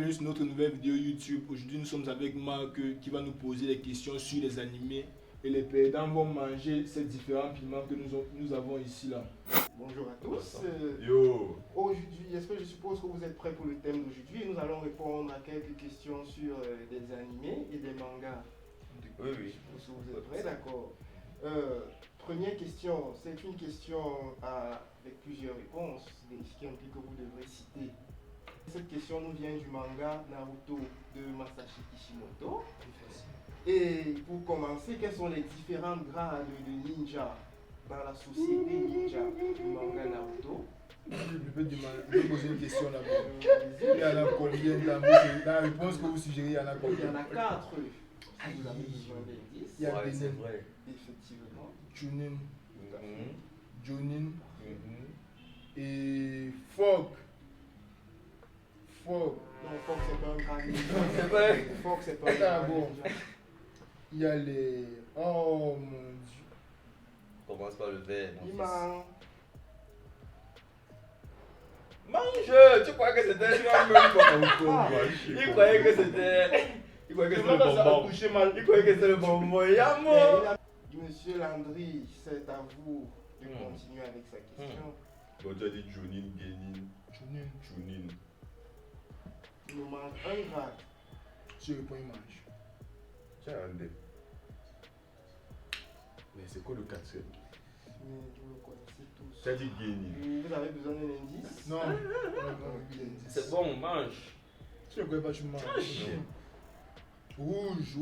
bienvenue sur notre nouvelle vidéo YouTube. Aujourd'hui nous sommes avec Marc qui va nous poser des questions sur les animés. Et les perdants vont manger ces différents piments que nous avons ici là. Bonjour à tous. Yo. Aujourd'hui, je suppose que vous êtes prêts pour le thème d'aujourd'hui. Nous allons répondre à quelques questions sur des animés et des mangas. Oui. Vous êtes prêts, d'accord. Première question, c'est une question avec plusieurs réponses, ce qui implique que vous devrez citer. Cette question nous vient du manga Naruto de Masashi Kishimoto. Et pour commencer, quels sont les différents grades de ninja dans la société ninja du manga Naruto? Je peux poser une question là-bas. Il y en a combien la réponse que vous suggérez, il y en a combien? Il y en a 4. Si vous avez besoin d'indices. Il y a Ouais, des c'est vrai. Effectivement. Chunin, Jonin et Fog. Non, Fox c'est pas un grade ninja. C'est vrai. Fox c'est pas un grade Bon. ninja. Il y a les... Oh mon dieu. Commence par le verre, mon fils. Iman. Mange. Tu croyais que c'était Il croyait que c'était... Il croyait que c'était le bonbon. Il croyait que c'était le bonbon. Yamo. Monsieur Landry, c'est à vous de continuer avec sa question. Donc tu as dit Jonin, Genin, Chunin. Chunin. Il nous manque un grade. Sur le point il mange. Tiens, Andé. Mais c'est quoi le quatrième? Mais vous le connaissez tous. Tu as dit Genin. Vous avez besoin d'un indice? Non. C'est bon, mange. Tu ne connais pas, tu manges. Rouge.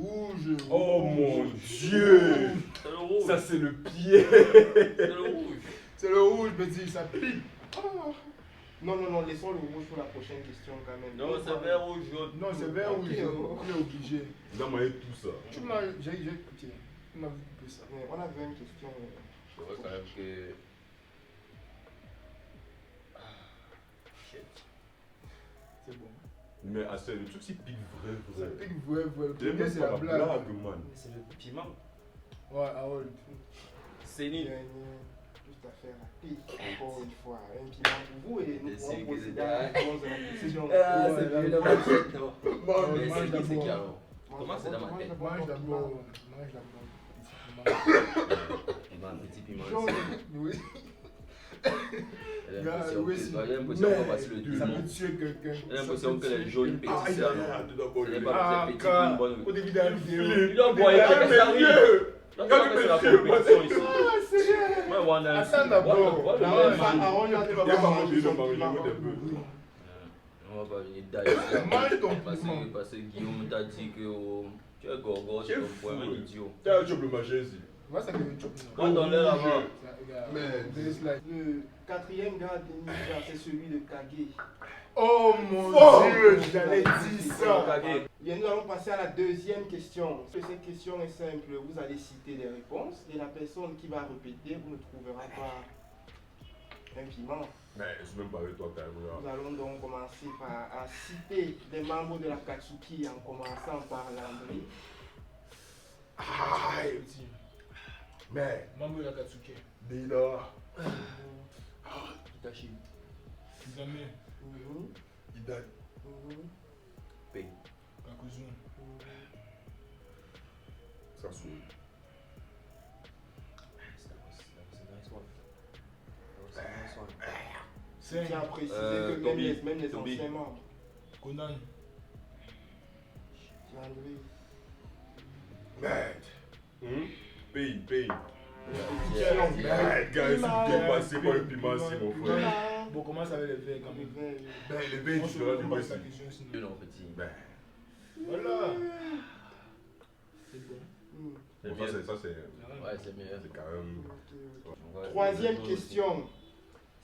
Oh mon dieu! C'est le rouge. Ça c'est le pied! C'est le rouge. C'est le rouge, petit, ça pique. Non, laissons le rouge pour la prochaine question quand même. Non, c'est vert ou jaune. Non, c'est vert rouge. On est obligé. Vous avez mangé tout ça. Tu m'as... J'ai écouté. Tu m'as coupé ça. Mais on avait une question. Je vois quand même que... C'est bon. Mais à ce le truc c'est pique vrai. Ça pique vrai. Le J'aime premier, c'est la blague. man. C'est le piment. Ouais, Harold. C'est Il y nul. a juste à faire rapide, encore une fois. Un piment pour vous et nous C'est pourrons que procéder c'est à la réponse de la question. Ah, Ouais, c'est là, mieux la machette, non. Mais Mange c'est qui d'abord. alors? Comment c'est dans ma tête? Mange d'abord. Piment, petit piment. Jaune. Oui. J'ai l'impression oui, que si. j'ai l'impression qu'on va passer le Ça démon. peut tuer quelqu'un. J'ai l'impression que les jaunes petits Ah, il y a cerveaux. rien dedans pour C'est lui. pas les petits pour une bonne. Au début de la vidéo. Il doit boire, il y a que ça arrive. Là, tu vois que c'est la compétition ici. Moi, on a un Attends d'abord. Aaron, il a Il y a pas mangé, il a mangé, il a mangé. On va pas venir d'ailleurs. Mange ton Parce piment. que Guillaume t'a dit que tu es gorgor, tu es un idiot. Tu as un job le manger ici. Moi, ça fait une chop. Moi, dans l'air avant. Le quatrième grade de ninja, c'est celui de Kage. Oh mon dieu, j'allais dire ça. Bien, nous allons passer à la deuxième question. Cette question est simple. Vous allez citer des réponses et la personne qui va répéter, vous ne trouverez pas un piment. Mais je suis même pas avec toi quand même. Nous allons donc commencer à citer les membres de la Katsuki en commençant par Landry. Aïe! Mais, Mambo Yakatsuki. Dina, Itachi. Izame. Ida, P. Kakuzu. Sasou. Je tiens à préciser que Toby. même les Toby. anciens membres. Conan. Landry. Merde. Paye. Merde, Gars, je suis dépassé par le piment, c'est mon frère. Bon, comment ça va les faire quand même? Ben, les veilles, tu verras du moins ici. Non, petit. Ben, Voilà. C'est bon. bon, ça c'est Ouais, c'est mieux. quand même. Troisième question.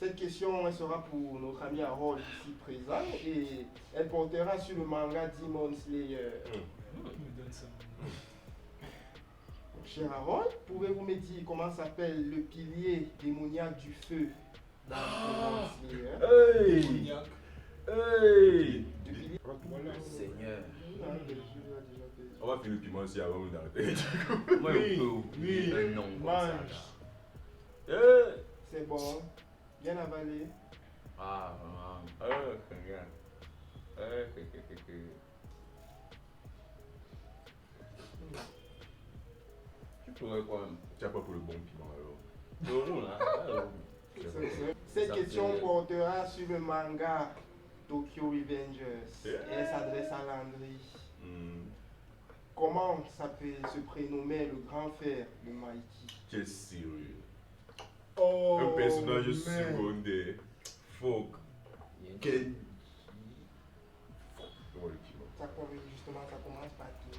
Cette question elle sera pour notre ami Harold ici présent et elle portera sur le manga Demon Slayer. Qui me donne ça? Cher Harold, pouvez-vous me dire comment s'appelle le pilier démoniaque du feu dans Demon Slayer? Hey! Cognac. Hey! Le pilier. Voilà. Seigneur. On va finir le piment aussi avant d'arrêter. Moi, Oui. un nom comme ça. Mange. là. C'est bon. Bien avalé. Ah, regarde. Tu pourrais quand même. Tu n'as pas pour le bon piment alors. Cette question portera sur le manga Tokyo Revengers et elle s'adresse à Landry. Comment se prénommait le grand frère de Mikey? Tu es sérieux. Oh, Un personnage secondaire. Folk. Quel. Comment le piment? Ça commence par qui?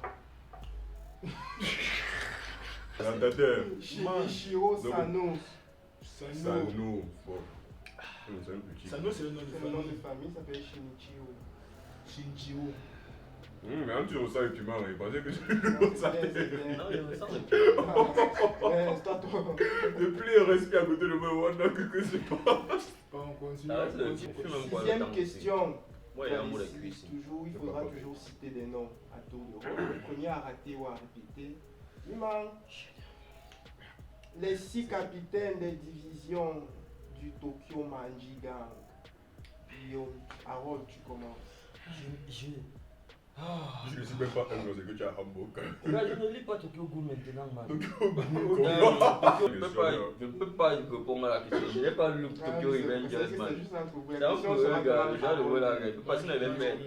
L'andateur. Shinichiro Sano. Sano. Fuck. C'est un petit. Sano, c'est le nom C'est de le nom de famille. famille, ça s'appelle Shinichiro. Shinjiro. Mais quand tu ressens le piment, il pensait que tu le Non, ressentais. Non, il ressemble un C'est pas toi. Depuis, il respire à côté de moi, on a que c'est pas. On continue. Ah, c'est le type fume même quoi. Sixième question. Moi, il y a un mot de Ici, cuisse. toujours, il faudra toujours citer des noms à tour de rôle. Le premier à rater ou à répéter. Les 6 capitaines des divisions du Tokyo Manji Gang. Guillaume, Harold, tu commences. Je ne suis même pas un c'est que tu as Hamburg. Là, je ne lis pas Tokyo Ghoul maintenant, man. Je ne peux pas répondre à la question. Je n'ai pas lu Tokyo Revengers, man. C'est juste un trouble. C'est un peu un gars, déjà le voilà, je peux passer dans les mêmes.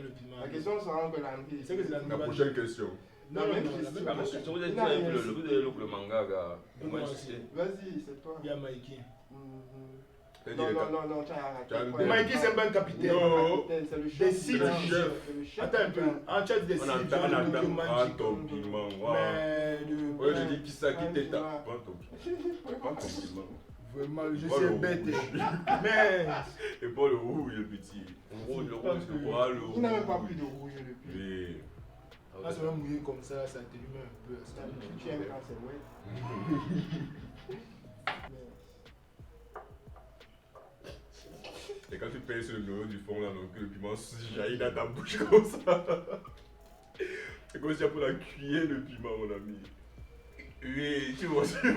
La question sera un peu l'entrée. C'est que c'est la La prochaine question. Non, La même non, question. La même question, vous avez le manga, gars. Moi, je sais. Vas-y, c'est toi. Il y a Mikey. Non, tu as raté. Mikey, c'est pas un capitaine. Non. C'est le Des chef. six C'est le chefs. chef. Attends un peu. En chat des On six a de un Tokyo Manji. ton piment. Mais de. Ouais, je dis qui ça qui t'est ta. Prends ton piment. Vraiment, je Pas suis le bête. rouge. Mais. Et pas le rouge, le petit. Le rouge, Pas le rouge. Il n'a même pas pris de rouge depuis. Oui. Là, c'est même mouillé comme ça t'élume un peu. Tu aimes quand c'est wet. Et quand tu payes sur le noyau du fond, là, donc le piment jaillit dans ta bouche comme ça. C'est comme si tu as pour la cuillère de piment, mon ami. Oui, tu vois ce que je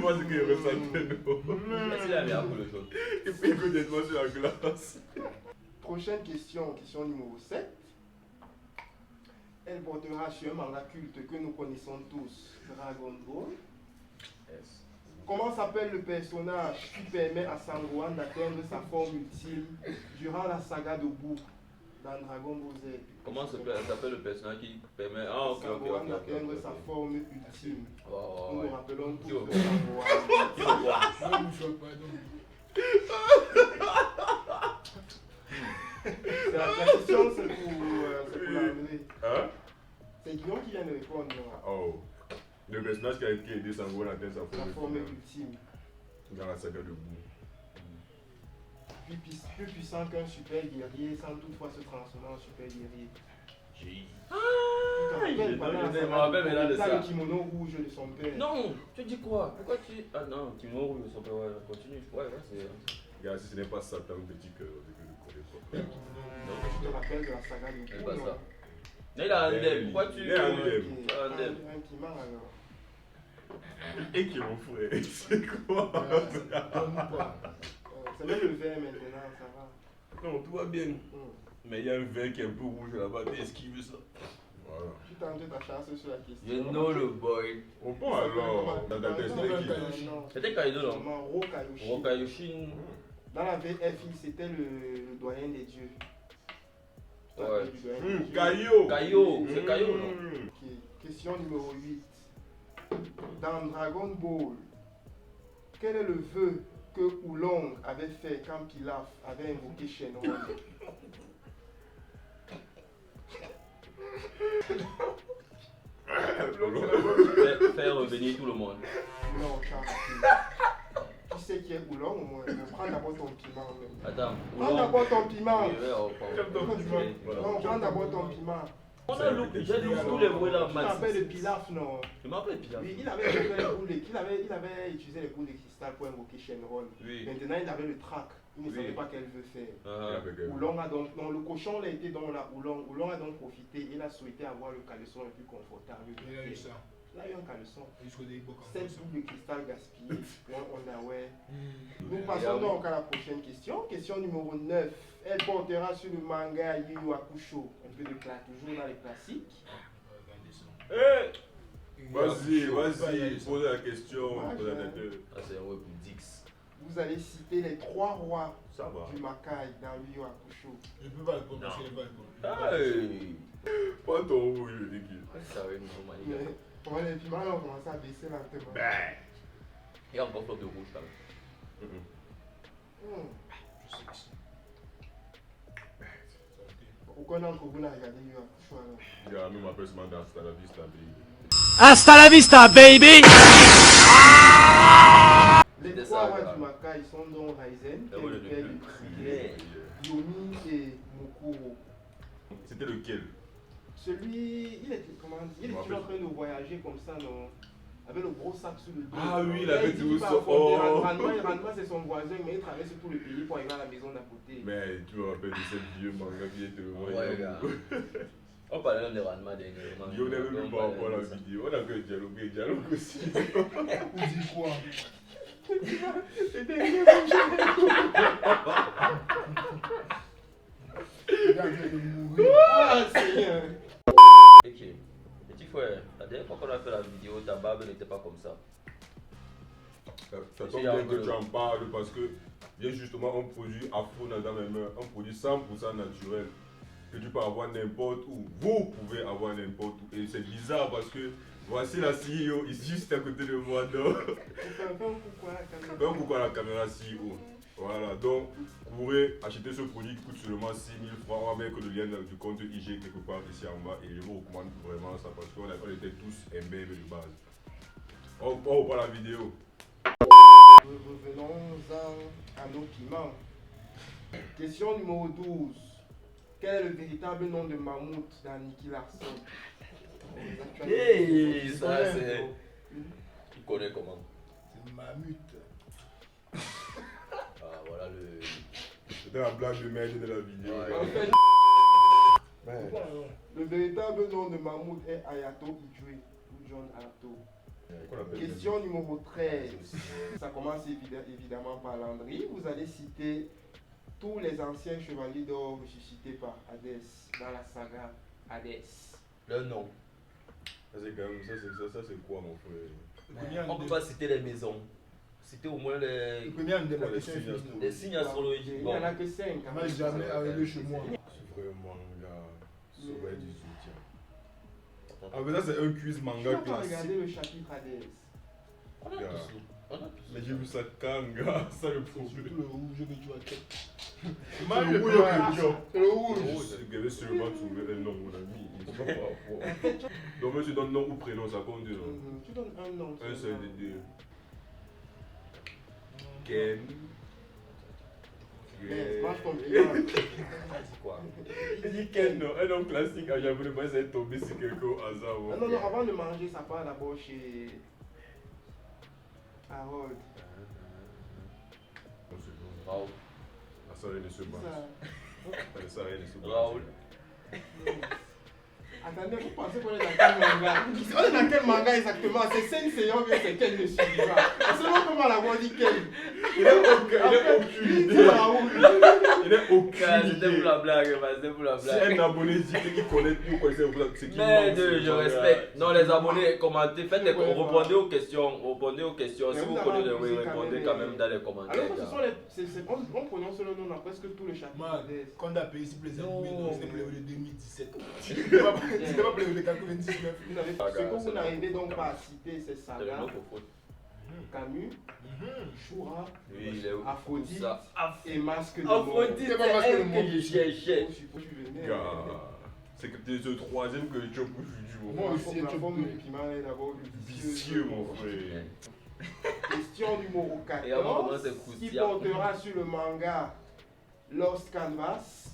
ressentais, non? Merci la merde pour le chose. Et puis immédiatement sur la glace. Prochaine question, question numéro 7. Elle portera sur un manga culte que nous connaissons tous, Dragon Ball. Yes. Comment s'appelle le personnage qui permet à Sangohan d'atteindre sa forme ultime durant la saga de Boo dans Dragon Ball Z? Comment s'appelle le personnage qui permet. Ah, ok, ok. Sangohan d'atteindre sa forme ultime. Nous nous rappelons tous de Sangohan. Non, je vois pas, non. La question, c'est pour l'André. Hein? C'est Guillaume qui vient de répondre. Non? Oh. Le personnage qui a aidé Sangohan à atteindre sa La forme forme ultime. dans la saga de Boo. Plus puissant qu'un super guerrier sans toutefois se transformer en super guerrier. Je me rappelle maintenant de ça. le kimono rouge de son père. Non, tu dis quoi? Pourquoi tu. Ah non, tu m'as oublié, ouais, continue. Ouais, c'est. Regarde, si ce n'est pas Satan, petit cœur, c'est que je ne connais pas. Non, Je te rappelle de la saga de c'est Boo, pas non? ça. Mais il a un dem, pourquoi tu. Il a un dem. Ok. Un dem. Un piment alors. Et qui est mon frère? C'est quoi? C'est même le vert maintenant, ça va. Non, tout va bien. Hmm. Mais il y a un verre qui est un peu rouge là-bas, tu esquives ça. Voilà. Tu tentes ta chance sur la question. You know le boy. On prend alors dans ta tête, c'était qui? C'était Kaido, non? Rokayoshi. Rokayoshin. Dans la VF, c'était le doyen des dieux. Tu te Ouais. rappelles du doyen des dieux? Caillot. Caillot, c'est Caillot, non? Ok. Question numéro 8. Dans Dragon Ball, quel est le vœu que Oolong avait fait quand Pilaf avait invoqué Shenron? Faire revenir tout le monde. Non, Charles. Tu sais qui est Oolong au moins? Prends d'abord ton piment. Même. Attends. Prends d'abord ton piment. Oui, ouais, on prend. Non, prends d'abord ton piment. On a loupé, j'ai lu tous les bruits là, Tu te rappelles de Pilaf, non? Je m'appelle Pilaf. Oui, il avait utilisé les boules de cristal pour invoquer Shenron. Oui. Maintenant, il avait le trac. Il ne Oui. savait pas qu'elle veut faire. Ah. Oolong a donc, non, le cochon là était dans la Oolong. Oolong a donc profité. Il a souhaité avoir le caleçon le plus confortable. Il a eu ça. Il a eu un caleçon. Jusqu'au début. 7 boules de cristal gaspillées. One underwear. Nous Et passons ah, donc à la prochaine question. Question numéro 9. Elle portera sur le manga Yu Yu Hakusho. Un peu de classe, toujours dans les classiques. Vas-y, pose la question. Pose la tête. Ah, c'est un web pour Dix. Vous allez citer les 3 rois Ça va. du Makai dans Yu Yu Hakusho. Je ne peux pas répondre parce qu'il n'est pas répondre. Hey. Prends ton rouge, l'équipe. Ça va, nous sommes Mais allés. pour les piments, on commence à baisser lentement. Il y a encore flop de rouge quand même. Je sais que c'est. Aucun d'entre vous n'a regardé Yu Yu Hakusho alors. Yeah, nous m'appelle Smanda, hasta la vista, baby. Hasta la vista, baby! Les C'était 3 ça, rois gars. du Makai sont donc Raizen, qui Ah est ouais, le le père plus du primaire. Yomi et Mokuro. C'était lequel? Celui, il était comment dire, il Je me est toujours en rappelle. train de voyager comme ça, non? Avec le gros sac sur le dos. Ah oui, il Là, avait dit tout qu'il va ça. affronter Oh. Ranma, c'est son voisin, mais il traverse tout le pays pour arriver à la maison d'à côté. Mais tu me rappelles de cette vieux manga qui était le Ouais, gars. On parlait même de Ranma dernièrement. Yo, on avait vu par rapport à la vidéo. On a que dialogue aussi. Vous dites quoi? C'était rien comme ça. Il est en train de mourir. Ah, Seigneur. Ok. Petit frère, la dernière fois qu'on a fait la vidéo, ta barbe n'était pas comme ça. Ça tombe bien que tu en parles parce que il y a justement un produit afro dans mes mains, un produit 100% naturel que tu peux avoir n'importe où. Vous pouvez avoir n'importe où. Et c'est bizarre parce que voici la CEO ici juste à côté de moi. Donc, Fais un coucou à la caméra. donc pourquoi la caméra CEO? Voilà, donc vous pourrez acheter ce produit qui coûte seulement 6 000 francs. On va mettre le lien du compte IG quelque part ici en bas et je vous recommande vraiment ça parce qu'on était tous imbébés de base. On reprend la vidéo. Revenons-en à nos piments. Question numéro 12. Quel est le véritable nom de Mammouth dans Nicky Larson? Hey, ça c'est. Tu connais comment? C'est Mammouth. Ah, voilà le. C'était la blague de merde de la vidéo. Ouais. En fait, Ouais. le véritable nom de Mammouth est Ayato Ijue ou John Ayato. Qu'on appelle Question numéro 13. Ça commence évidemment par Landry. Vous allez citer tous les anciens chevaliers d'or ressuscités par Hadès dans la saga Hadès. Le nom. Ça c'est quand même, ça c'est quoi mon frère? On ne peut pas citer les maisons. Citer au moins Le les, premier en Ouais, démarcation les est fini. signes les signes astrologiques. Il n'y Bon. en a que 5. On m'a jamais arrivé chez moi. C'est vrai manga, Sauveille du soutien. Ah mais ça c'est un quiz Tu manga n'as pas classique. regardé le chapitre Hadès. On a tous. On a tous. Mais j'ai vu ça quand gars, ça le Surtout problème. le rouge que tu as tête. C'est Mal le le rouge rouge. que tu as. C'est le rouge. Je devais seulement trouver un nom mon ami. Il faut pas avoir. Donc moi je donne nom ou prénom, ça compte non? Tu donnes un nom. Un seul seulement. des deux. Ken. Mais mange ton piment. C'est quoi? Il dit Ken, non, un nom classique, ah, j'avoue, moi ça est tombé sur quelqu'un au hasard. Ah non, non, avant de manger, ça part d'abord chez Harold. Raoul. Ça rien ne se bat. Ça rien ne se bat. Raoul. Attendez, vous pensez qu'on est dans quel manga? On est dans quel manga exactement? C'est Sensei ou bien c'est Ken ne suit pas? Parce que l'on peut mal avoir dit Ken. Il n'a aucune idée. C'est Raoul. Il n'a aucune C'était pour idée. la blague, man, c'était pour la Si blague. un abonné dit qu'il connaît, nous connaissons ce qui Merde, je respecte. Non, les abonnés, commentez, faites des Ouais, répondez aux questions. Répondez aux questions. Mais Si vous vous avez connaissez, abusé oui, quand répondez même, quand même dans les commentaires. Alors que ce gars. sont on prononce le nom dans presque tous les chapitres. Man, Hadès. quand on a payé ici pour les animés, Non. non, c'était pour les de 2017. C'était pas pour les de 99. Vous n'avez- Ah, Ce que gars, vous c'est n'arrivez bon. donc pas à citer, c'est C'est le Saga, nom pour faute. Camus, Shura Lui, il est où? Aphrodite Ça. et Masque de Aphrodite, C'est pas c'est parce que le elle monde que je est cherchais. C'est que tu es le troisième que tu as pour du Moi aussi, La tu forme peux. du piment est d'abord Vicieux, mon frère. Question numéro Et avant, comment 14 c'est qui croustillant. portera sur le manga Lost Canvas.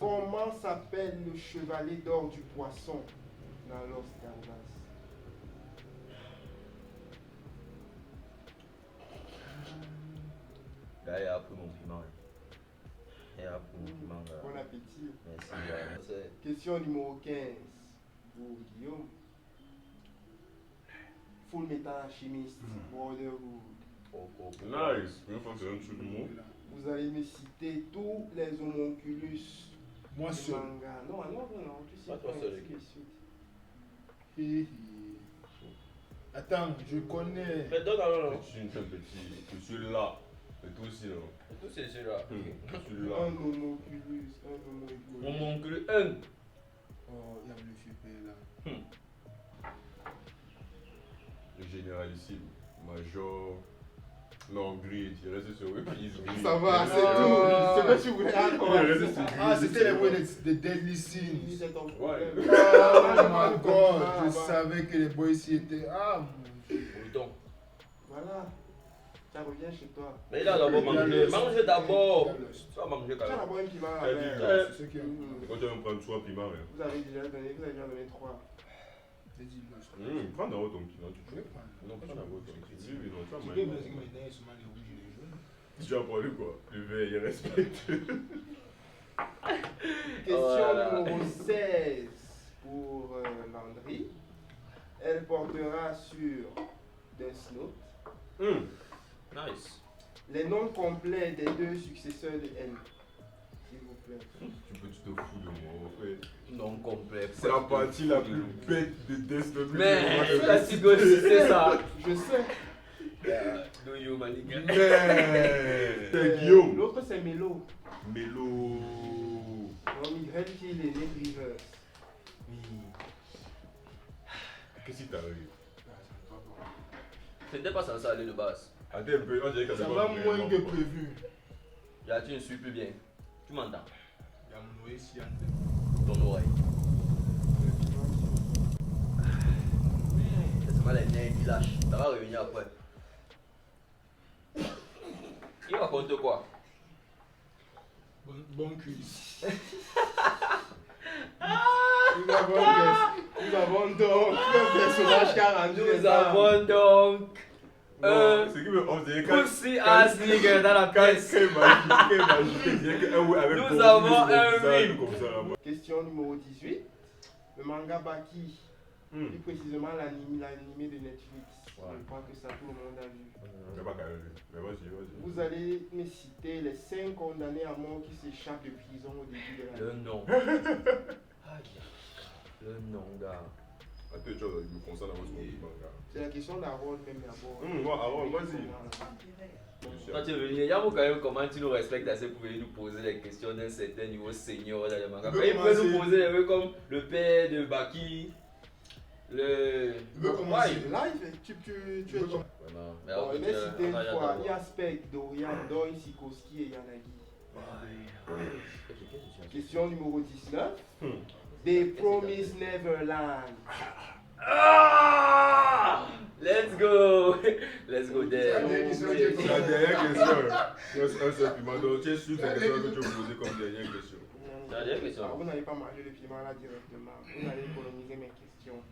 Comment s'appelle le chevalier d'or du poisson dans Lost Canvas? Là, il a pris mon piment. Il a pris mon piment. Gars. Bon appétit. Merci, gars. C'est- Question numéro 15 pour Guillaume. Full Metal Alchemist, Brotherhood. Oh, oh, oh. Nice. Une fois que c'est un truc de mot. Vous allez me citer tous les homonculus Moi du seul. manga. Non, tu cites Pas toi pas, seul, ainsi ok. de suite. Hé, hé. Attends, je connais. Mais donne alors. Je suis un petit. Je suis là. Et toi aussi, là. Tout c'est celui-là. Je suis Un là. homonculus, un homonculus. Mon oncle 1. Oh, il y a le super là. Le généralissime. Major. Non, gris. Tu restes sur eux, puis ils gris. Ça va, c'est Ah. tout. C'est ce que tu voulais raconter. Ah, c'était les voix des Deadly Oui, Sins. c'est ton Ouais. problème. Oh my god, je savais que les boys ici étaient. Ah, mon Dieu. Mouton. Voilà. Ça revient chez toi. Mais il a d'abord mangé. Mangez d'abord. Tu vas manger Tu quand as même. d'abord un piment à T'as la dit, main. C'est ce qui a. Quand tu vas me prendre soit piment, hein. Vous avez déjà donné 3. J'ai dit le. Prends d'abord ton piment, tu Je vais veux. prendre. Non, prends d'abord ton piment. Oui, oui, non, tu vas Tu manger. peux penser que mes dents sont mal les rouges et les jaunes. Tu vas prendre quoi? Le vert, il respecte. Question Voilà. numéro 16 pour Landry. Elle portera sur Death Note. Nice. Les noms complets des deux successeurs de N. S'il vous plaît. Tu te fous de moi, en fait. Non complet. C'est la partie la plus bête de Death Note. Mais la psychologie, c'est ça. Je sais. Do you, my nigga? Mais c'est Guillaume. L'autre c'est Melo. Mélo. Non, Miguel qui est l'aîné de Rivers. Qu'est-ce qui t'arrive? C'était pas censé aller de base. Attends un peu, on dirait que Ça c'est va pas moins vraiment que quoi. prévu. Là, tu ne suis plus bien. Tu m'entends? Il y a mon oreille ici en Ton oreille. C'est mal les nerfs qui lâchent. Ça va revenir après. Il raconte quoi? Bon cuisse. Nous avons donc un personnage qui a rendu les Nous armes. avons donc un C'est qui me on dirait quand pussy ass nigga dans la pièce. quand il dirait que un ouais avec Nous bon, avons plus un comme ça, rime. comme ça, là, moi. Question numéro 18. Le manga Baki, plus précisément l'animé de Netflix. Ouais. Je crois que ça tout le monde a vu. Mais pas quand même. Mais vas-y, vas-y. Vous allez me citer les 5 condamnés à mort qui s'échappent de prison au début de Le l'année. nom. Aïe. Le nom, gars. Attends, tu vois, il me concerne avant ce manga. C'est la question d'Aaron même d'abord. Moi, Aaron, vas-y. Quand tu es venu, Yamo, quand même, comment tu nous respectes assez pour venir nous poser des questions d'un certain niveau senior dans les mangas. Il veut Il peut nous commencer. poser des trucs comme le père de Baki, le. Il veut commencer. Live, tu es Vraiment. Mais Bon, alors, il est cité une attends, fois. attends. Il y a Spec, Dorian, Doi, Sikoski et Yanagi. Question numéro 19. They Promise Neverland. Ah! Let's go! Let's go there. La dernière question. Un seul piment. Donc, tu es sûr que c'est la question que tu veux poser comme dernière question. La dernière question. Alors, vous n'allez pas manger le piment là directement. Vous allez économiser mes questions.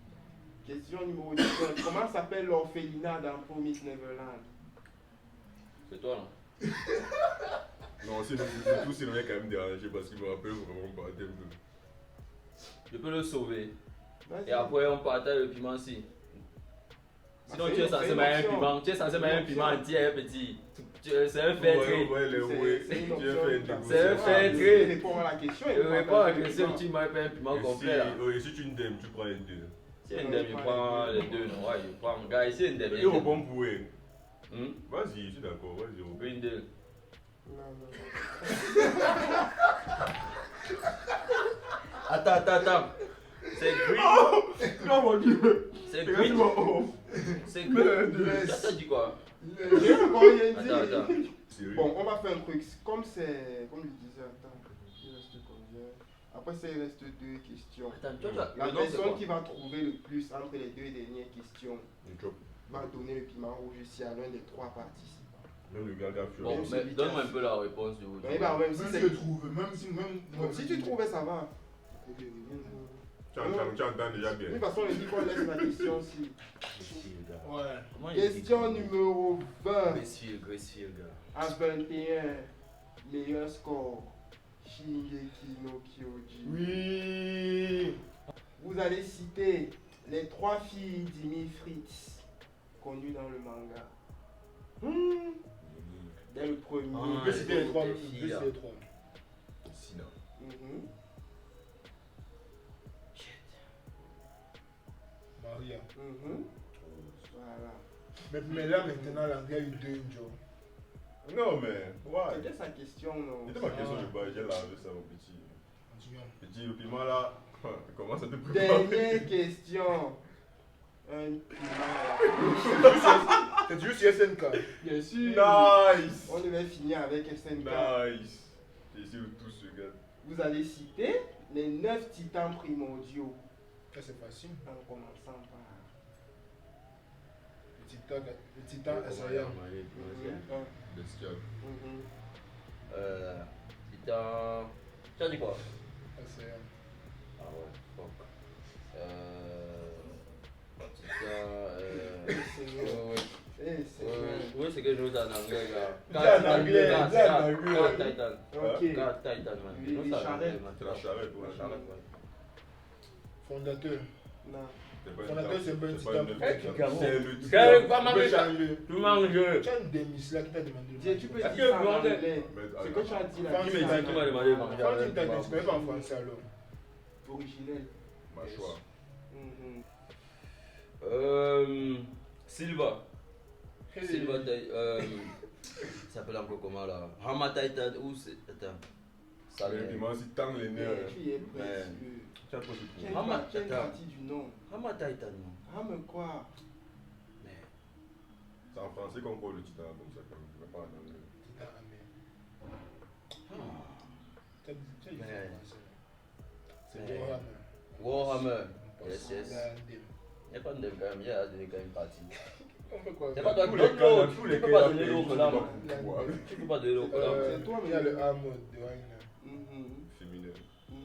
Question numéro 19. Comment s'appelle l'orphelinat dans Promise Neverland? C'est toi, non? Non, c'est tout, c'est quand même dérangé parce qu'il me rappelle vraiment pas un thème de. Je peux le sauver. Vas-y. Et après, on partage le piment si. Sinon, Ah, tu es c'est censé une mettre un option. piment. Tu es censé mettre un piment entier et petit. C'est un fait Ouais, trait. ouais, les ouais. C'est une Tu option. as fait tout à une C'est un fait. fait Je très- réponds à la question. Je réponds à la question, tu m'as fait un piment complet là. Si tu une dème, tu prends une dème. Si un demi, il prend les deux, non? Ouais, il prend un gars ici, un demi. Il rebond pour eux. Hmm? Vas-y, je suis d'accord, vas-y. On peut une deux. Non, non, non. Attends. C'est green. Non, mon dieu. C'est green. C'est green. T'as dit quoi? J'ai encore rien dit. Attends. Sérieux. Bon, on va faire un truc. Comme je disais, attends, il reste combien? Après, ça, il reste 2 questions. Attends, toi, La le nom c'est personne quoi? qui va trouver le plus entre les 2 dernières questions Une chope. va donner le piment rouge ici à l'un des 3 participants. Même le gars qui a fait. Bon, mais donne-moi un peu la réponse du Mais bah, même si Même c'est. si je trouve, même si. Bon, si tu trouvais, ça va. Tu entends déjà bien. De toute façon, on dit qu'on laisse la question aussi. Ouais. Comment il dit? Question numéro 20. Gracefield, gars. À 21, meilleur score. Shingeki no Kyojin. Oui. Vous allez citer les 3 filles d'Imi Fritz connues dans le manga. Dès le premier. On peut citer les trois. On peut filles, citer là. les trois. Sina. Mhm. Maria. Mhm. Voilà. Mais là, maintenant, l'anglais a eu deux Joe. Non, mais. Ouais. C'était sa question, non? C'était ma question, j'ai lavé ça, mon petit. Continuons. Petit, le piment là, comment ça te prépare? Dernière question. Un piment. C'est toujours sur SNK. Bien sûr. Nice! On devait finir avec SNK. Nice! Et ici où tout se gagne. Vous allez citer les 9 titans primordiaux. Ça, c'est facile. En commençant par. Le titan assaillant. Bestial. Mhm. Titan. Tu as dit quoi? Assaillant. Ah ouais, fuck. Titan. Seigneur. Ouais. Eh, Seigneur. Oui, c'est que je nous en anglais, gars. Dis en anglais, dis en anglais. Car Titan. Ok. Car Titan, man. Oui, Nous, les ça, charrettes. man. C'est la charrette, ouais. La charrette, man. Fondateur. Non. Fondateur, c'est pas un titan. C'est le titan. Quel pas Tu peux manger ça? changer. Tu manges. Tu as une démise là qui t'a demandé de Dis, tu peux manger. dire ça en anglais. C'est que tu as dit Enfin, là. tu Qui m'a demandé de manger? Quand tu t'as dit, tu connais pas en français alors. Originel. Mâchoire. Mhm. Silva. Silva, ça s'appelle encore comment là? Hama Titan ou c'est. Attends. Ça Le piment, si tant les nerfs. Tu y es précieux. Tu as trop de Tu tout. as une Hama, tu as une attends. partie du nom. Hama Titan, non? Hame quoi? Mais. C'est en français qu'on parle le titan, comme ça, comme tu vas pas en anglais. Titan amé. Tu as dit en Mais. français. C'est Mais. Warhammer. Warhammer. Yes, yes. Il y a un dé. Il n'y a pas de quand même, il y a donné quand même une partie. On fait quoi? C'est pas toi qui Tous donne les cas, l'autre. tous Tu les peux cas, pas là, donner tu l'autre peux là. pas pouvoir. Tu peux pas donner l'autre là. C'est toi, Il y a le âme de Wine. Mhm. Féminin. Mhm.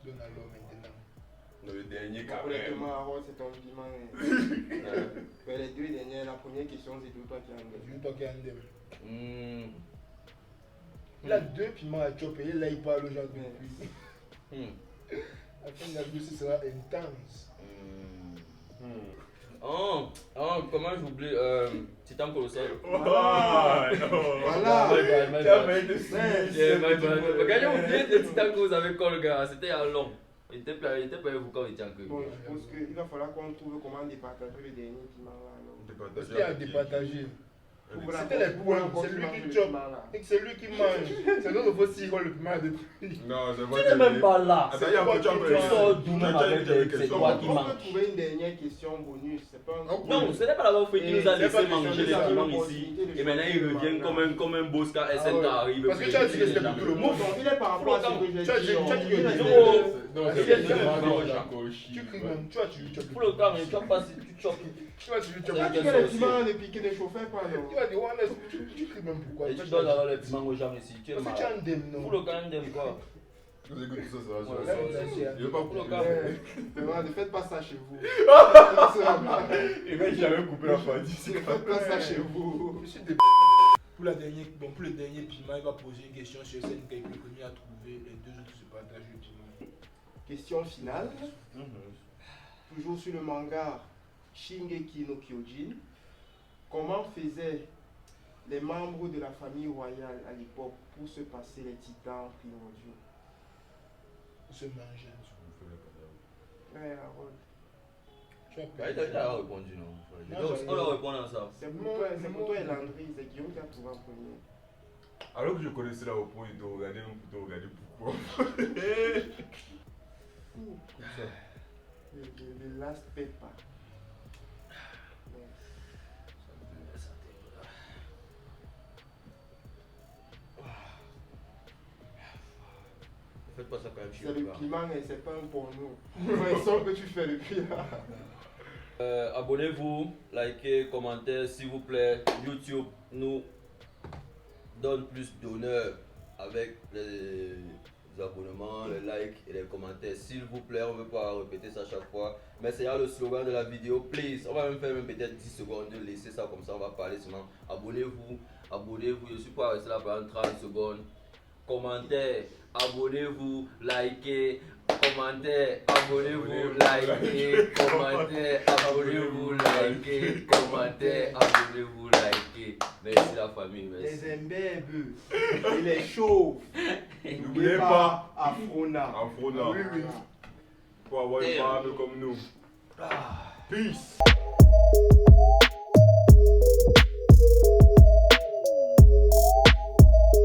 Donne à l'homme maintenant. Le dernier quand même. Honnêtement, Harold, c'est ton piment. Mais les deux dernières, la première question, c'est tout toi qui as C'est engagé. juste toi qui as un dé. Hmm. Il a deux piments à chopper. Là, il parle aux gens depuis. Hmm. La fin de la vidéo, ce sera intense. Oh, comment j'oublie Titan Colossal. Voilà. My bad, my Tu as bad. fait de Yeah, my bad. Quand j'ai oublié le Titan que vous avez collé, gars, c'était à long. Il était pas vous quand il était en queue. Bon, je pense qu'il va falloir qu'on trouve comment départager le dernier piment là. alors. Parce qu'il y a à départager. Trouve la C'était les points points, c'est lui qui le chope. piment là. Et que c'est lui qui mange. C'est nous qu'il faut s'y le piment de prix. Non, c'est Tu vrai. n'es même pas là. Attends, il y a un peu de Tu sors d'où même avec c'est Donc, toi on qui peut manges. trouver une dernière question bonus. C'est pas un Non, ce n'est pas la fois qui nous a C'est laissé pas manger question de les ça. piments ici. Et maintenant il revient comme un boss quand SNK arrive. Parce que tu as dit que c'était pour tout le monde. Bon, il est par rapport à ce que j'ai Tu as dit dit. que Il est- Non, c'est c'est bien, vraiment bien, Jaco Chi. Tu cries même, tu vois, tu lui chopes. Pour le temps, mais tu vas pas si tu chopes. Tu vois, tu lui chopes. Tu as dit que les piments ne piquaient des chauffeurs, pas non? Tu vas dire, ouais, tu cries même pourquoi. Et tu donnes alors les piments aux gens ici. Tu es Parce que tu as malade. un dème, non? Pour le temps, d'aime quoi? Vous écoutez ça, ça va Ouais, ça. ouais, Je veux pas Pour le couper. cas. Vraiment, ne faites pas ça chez vous. Ne Et même j'avais coupé la fin d'ici. faites pas ça chez vous. Je suis des Pour le dernier piment, il va poser une question sur SNK et puis le premier à trouver, les deux autres se partagent le piment. Question finale. Toujours sur le manga Shingeki no Kyojin. Comment faisaient les membres de la famille royale à l'époque pour se passer les titans primordiaux? se manger. Ouais, Harold. Tu as Il a répondu, non. On va répondre à ça. C'est pour toi et Landry, c'est Guillaume qui a trouvé en premier. Alors que je connaissais la oppo, ils t'ont regardé pourquoi. Le last paper. Faites pas ça quand même, je suis C'est le là. piment et c'est pas un porno. Le son que tu fais depuis là. Abonnez-vous, likez, commentez s'il vous plaît. YouTube nous donne plus d'honneur avec les abonnements, les likes et les commentaires. S'il vous plaît, on ne veut pas répéter ça chaque fois. Mais c'est là le slogan de la vidéo. Please, on va même faire peut-être 10 secondes de laisser ça comme ça. On va parler seulement. Abonnez-vous, abonnez-vous. Je ne suis pas resté là pendant 30 secondes. Commentez, abonnez-vous, likez, commentez, abonnez-vous, likez, commentez, abonnez-vous, likez, commentez, abonnez-vous, likez. Ok, merci la famille, merci. Les imbèbes et les chauves. N'oubliez pas, Afrona. Afrona. Oui, oui. Pour avoir une Damn. femme comme nous. Peace.